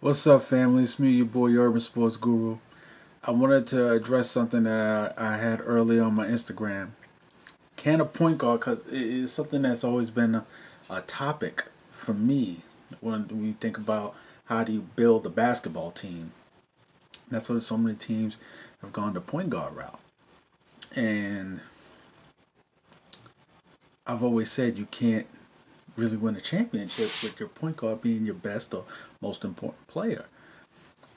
What's up, family? It's me, your boy, your Urban Sports Guru. I wanted to address something that I had earlier on my Instagram. Can a point guard, because it is something that's always been a topic for me when we think about how do you build a basketball team. That's why so many teams have gone the point guard route. And I've always said you can't really win a championship with your point guard being your best or most important player.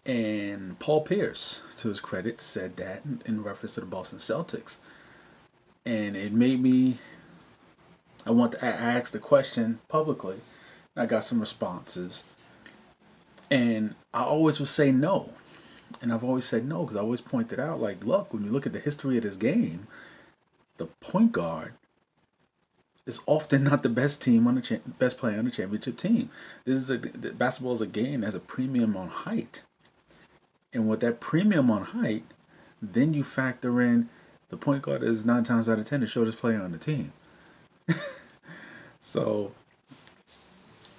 And Paul Pierce, to his credit, said that in reference to the Boston Celtics. And it made me, I asked the question publicly. I got some responses. And I always would say no. And I've always said no because I always pointed out, like, look, when you look at the history of this game, the point guard is often not the best team on best player on the championship team. Basketball is a game that has a premium on height. And with that premium on height, then you factor in the point guard is 9 times out of 10 the shortest player on the team. So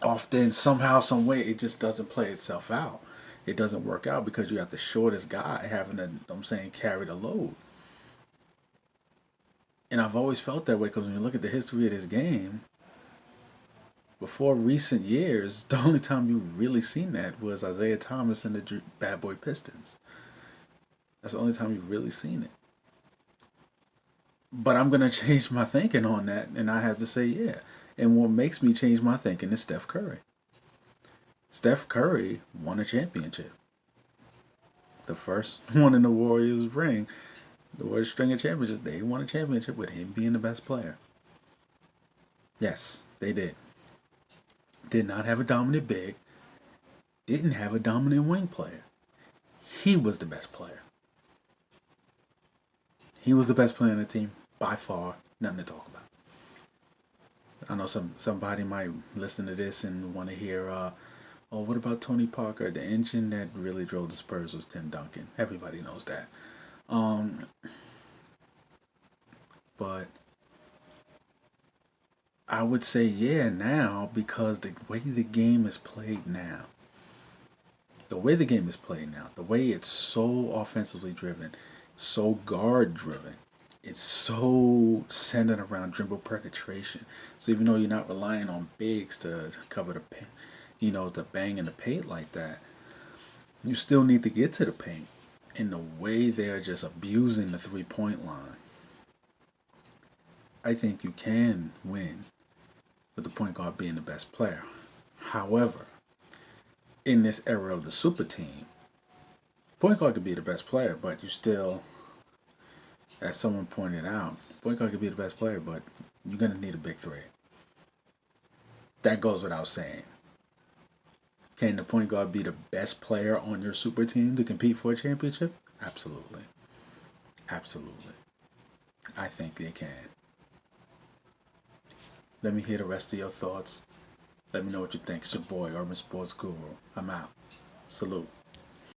often, somehow, some way, it just doesn't play itself out. It doesn't work out because you got the shortest guy having to, carry the load. And I've always felt that way because when you look at the history of this game, before recent years, the only time you've really seen that was Isaiah Thomas and the Bad Boy Pistons. That's the only time you've really seen it. But I'm gonna change my thinking on that, and I have to say, yeah. And what makes me change my thinking is Steph Curry. Steph Curry won a championship, the first one in the Warriors ring, the Warriors string of championships. They won a championship with him being the best player. Yes, they did. Did not have a dominant big. Didn't have a dominant wing player. He was the best player. He was the best player on the team by far. Nothing to talk about. I know somebody might listen to this and want to hear, oh, what about Tony Parker? The engine that really drove the Spurs was Tim Duncan. Everybody knows that. But I would say, yeah, now, because the way the game is played now, the way it's so offensively driven, so guard driven, it's so centered around dribble penetration. So even though you're not relying on bigs to cover the paint, to bang in the paint like that, you still need to get to the paint. And the way they're just abusing the 3 point line, I think you can win with the point guard being the best player. However, in this era of the super team, point guard could be the best player, but you still, as someone pointed out, point guard could be the best player, but you're going to need a big three. That goes without saying. Can the point guard be the best player on your super team to compete for a championship? Absolutely. Absolutely. I think they can. Let me hear the rest of your thoughts. Let me know what you think. It's your boy, Urban Sports Guru. I'm out. Salute.